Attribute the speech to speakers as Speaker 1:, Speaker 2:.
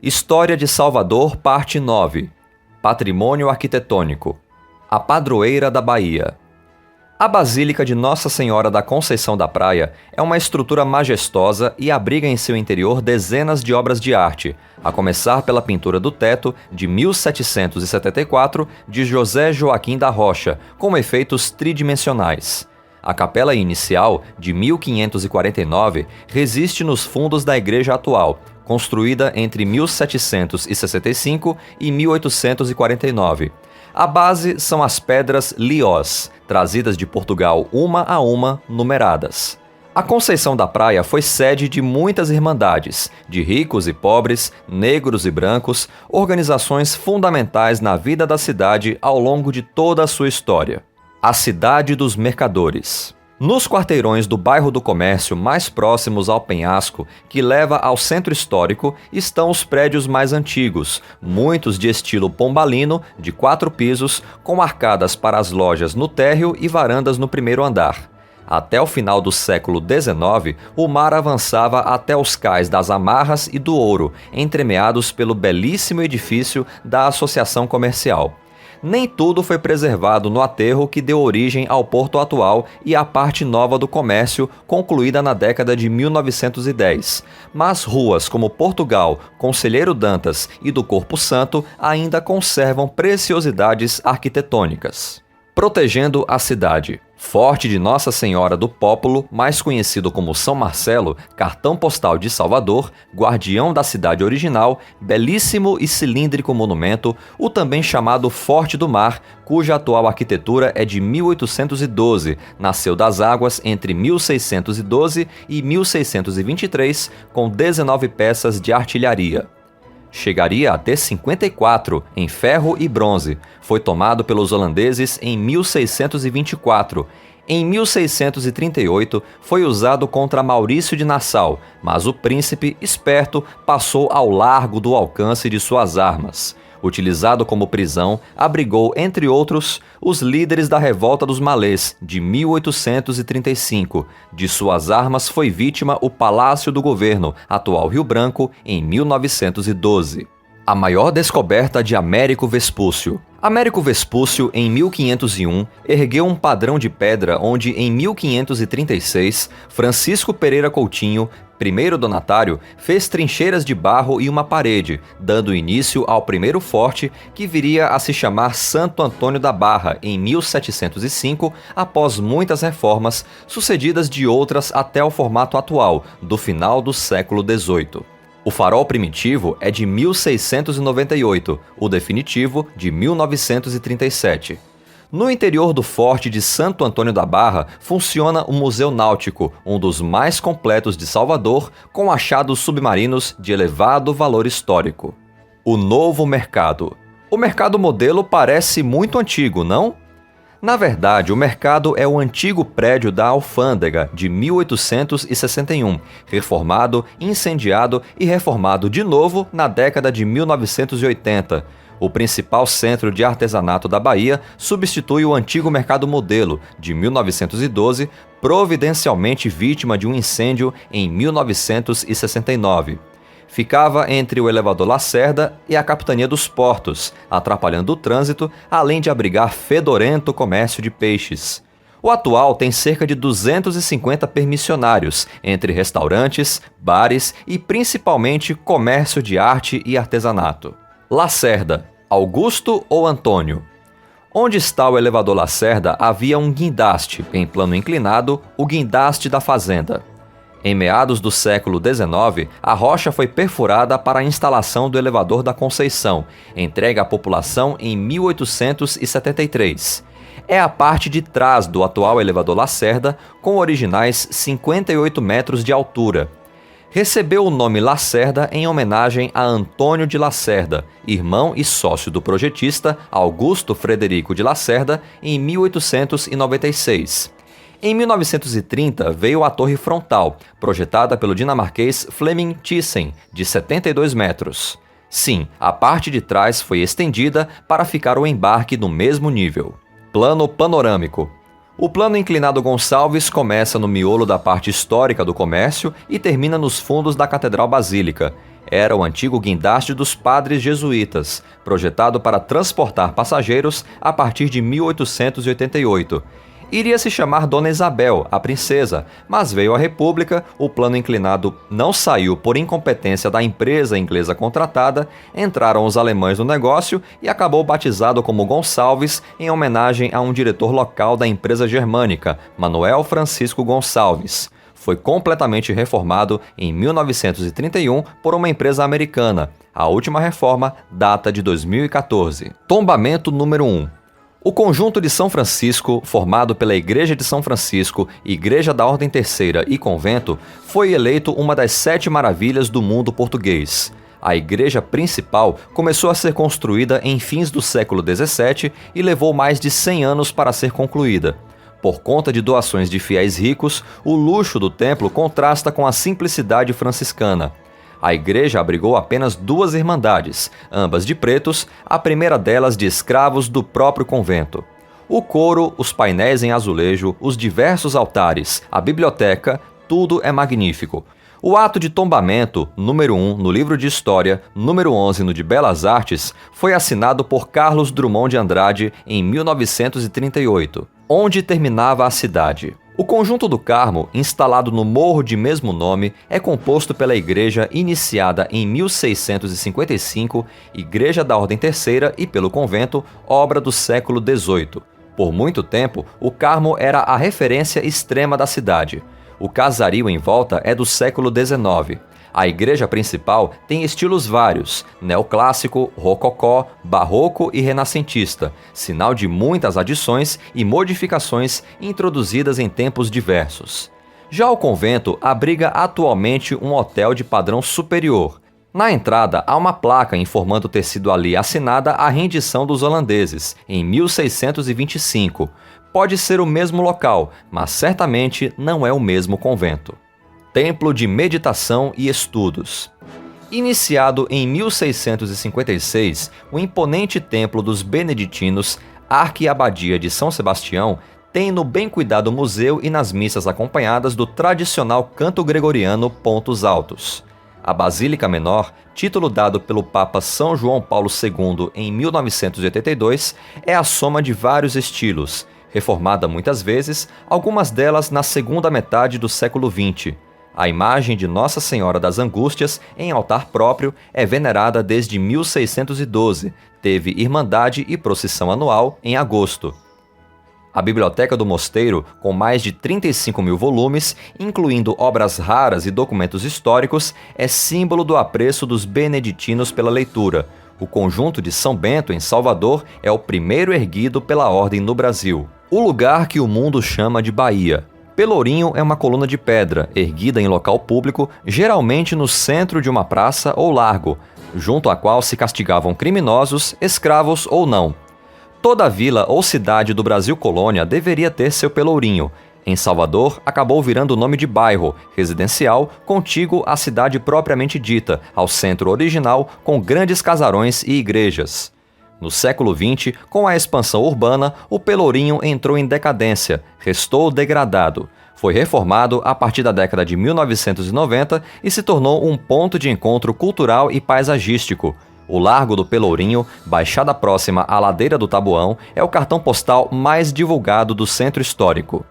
Speaker 1: História de Salvador, parte 9. Patrimônio arquitetônico. A Padroeira da Bahia. A Basílica de Nossa Senhora da Conceição da Praia é uma estrutura majestosa e abriga em seu interior dezenas de obras de arte, a começar pela pintura do teto, de 1774, de José Joaquim da Rocha, com efeitos tridimensionais. A capela inicial, de 1549, resiste nos fundos da igreja atual, construída entre 1765 e 1849. A base são as pedras liós, trazidas de Portugal uma a uma, numeradas. A Conceição da Praia foi sede de muitas irmandades, de ricos e pobres, negros e brancos, organizações fundamentais na vida da cidade ao longo de toda a sua história. A Cidade dos Mercadores. Nos quarteirões do bairro do Comércio mais próximos ao penhasco, que leva ao centro histórico, estão os prédios mais antigos, muitos de estilo pombalino, de 4 pisos, com arcadas para as lojas no térreo e varandas no primeiro andar. Até o final do século XIX, o mar avançava até os cais das Amarras e do Ouro, entremeados pelo belíssimo edifício da Associação Comercial. Nem tudo foi preservado no aterro que deu origem ao porto atual e à parte nova do comércio, concluída na década de 1910. Mas ruas como Portugal, Conselheiro Dantas e do Corpo Santo ainda conservam preciosidades arquitetônicas. Protegendo a cidade. Forte de Nossa Senhora do Pópulo, mais conhecido como São Marcelo, cartão postal de Salvador, guardião da cidade original, belíssimo e cilíndrico monumento, o também chamado Forte do Mar, cuja atual arquitetura é de 1812, nasceu das águas entre 1612 e 1623, com 19 peças de artilharia. Chegaria a ter 54 em ferro e bronze. Foi tomado pelos holandeses em 1624. Em 1638 foi usado contra Maurício de Nassau, mas o príncipe, esperto, passou ao largo do alcance de suas armas. Utilizado como prisão, abrigou, entre outros, os líderes da Revolta dos Malês, de 1835. De suas armas foi vítima o Palácio do Governo, atual Rio Branco, em 1912. A maior descoberta de Américo Vespúcio. Américo Vespúcio, em 1501, ergueu um padrão de pedra onde, em 1536, Francisco Pereira Coutinho, primeiro donatário, fez trincheiras de barro e uma parede, dando início ao primeiro forte, que viria a se chamar Santo Antônio da Barra, em 1705, após muitas reformas, sucedidas de outras até o formato atual, do final do século XVIII. O farol primitivo é de 1698, o definitivo de 1937. No interior do Forte de Santo Antônio da Barra funciona o Museu Náutico, um dos mais completos de Salvador, com achados submarinos de elevado valor histórico. O Novo Mercado. O mercado modelo parece muito antigo, não? Na verdade, o mercado é o antigo prédio da Alfândega, de 1861, reformado, incendiado e reformado de novo na década de 1980. O principal centro de artesanato da Bahia substitui o antigo mercado modelo, de 1912, providencialmente vítima de um incêndio em 1969. Ficava entre o elevador Lacerda e a Capitania dos Portos, atrapalhando o trânsito, além de abrigar fedorento comércio de peixes. O atual tem cerca de 250 permissionários, entre restaurantes, bares e principalmente comércio de arte e artesanato. Lacerda, Augusto ou Antônio? Onde está o elevador Lacerda havia um guindaste, em plano inclinado, o guindaste da fazenda. Em meados do século XIX, a rocha foi perfurada para a instalação do elevador da Conceição, entregue à população em 1873. É a parte de trás do atual elevador Lacerda, com originais 58 metros de altura. Recebeu o nome Lacerda em homenagem a Antônio de Lacerda, irmão e sócio do projetista Augusto Frederico de Lacerda, em 1896. Em 1930, veio a torre frontal, projetada pelo dinamarquês Flemming Thyssen, de 72 metros. Sim, a parte de trás foi estendida para ficar o embarque no mesmo nível. Plano panorâmico. O plano inclinado Gonçalves começa no miolo da parte histórica do comércio e termina nos fundos da Catedral Basílica. Era o antigo guindaste dos padres jesuítas, projetado para transportar passageiros a partir de 1888. Iria se chamar Dona Isabel, a princesa, mas veio a República, o plano inclinado não saiu por incompetência da empresa inglesa contratada, entraram os alemães no negócio e acabou batizado como Gonçalves em homenagem a um diretor local da empresa germânica, Manuel Francisco Gonçalves. Foi completamente reformado em 1931 por uma empresa americana. A última reforma data de 2014. Tombamento número 1. O conjunto de São Francisco, formado pela Igreja de São Francisco, Igreja da Ordem Terceira e Convento, foi eleito uma das 7 maravilhas do mundo português. A igreja principal começou a ser construída em fins do século XVII e levou mais de 100 anos para ser concluída. Por conta de doações de fiéis ricos, o luxo do templo contrasta com a simplicidade franciscana. A igreja abrigou apenas 2 irmandades, ambas de pretos, a primeira delas de escravos do próprio convento. O coro, os painéis em azulejo, os diversos altares, a biblioteca, tudo é magnífico. O ato de tombamento, número 1 no livro de História, número 11 no de Belas Artes, foi assinado por Carlos Drummond de Andrade em 1938, onde terminava a cidade. O conjunto do Carmo, instalado no morro de mesmo nome, é composto pela igreja iniciada em 1655, Igreja da Ordem Terceira, e pelo convento, obra do século XVIII. Por muito tempo, o Carmo era a referência extrema da cidade. O casario em volta é do século XIX. A igreja principal tem estilos vários, neoclássico, rococó, barroco e renascentista, sinal de muitas adições e modificações introduzidas em tempos diversos. Já o convento abriga atualmente um hotel de padrão superior. Na entrada há uma placa informando ter sido ali assinada a rendição dos holandeses, em 1625. Pode ser o mesmo local, mas certamente não é o mesmo convento. Templo de Meditação e Estudos. Iniciado em 1656, o imponente templo dos beneditinos, Arquiabadia de São Sebastião, tem no bem cuidado museu e nas missas acompanhadas do tradicional canto gregoriano pontos altos. A Basílica Menor, título dado pelo Papa São João Paulo II em 1982, é a soma de vários estilos, reformada muitas vezes, algumas delas na segunda metade do século XX. A imagem de Nossa Senhora das Angústias, em altar próprio, é venerada desde 1612, teve irmandade e procissão anual em agosto. A biblioteca do mosteiro, com mais de 35 mil volumes, incluindo obras raras e documentos históricos, é símbolo do apreço dos beneditinos pela leitura. O conjunto de São Bento, em Salvador, é o primeiro erguido pela ordem no Brasil. O lugar que o mundo chama de Bahia. Pelourinho é uma coluna de pedra, erguida em local público, geralmente no centro de uma praça ou largo, junto à qual se castigavam criminosos, escravos ou não. Toda vila ou cidade do Brasil colônia deveria ter seu Pelourinho. Em Salvador, acabou virando o nome de bairro residencial, contíguo à cidade propriamente dita, ao centro original, com grandes casarões e igrejas. No século XX, com a expansão urbana, o Pelourinho entrou em decadência, restou degradado. Foi reformado a partir da década de 1990 e se tornou um ponto de encontro cultural e paisagístico. O Largo do Pelourinho, baixada próxima à ladeira do Taboão, é o cartão postal mais divulgado do centro histórico.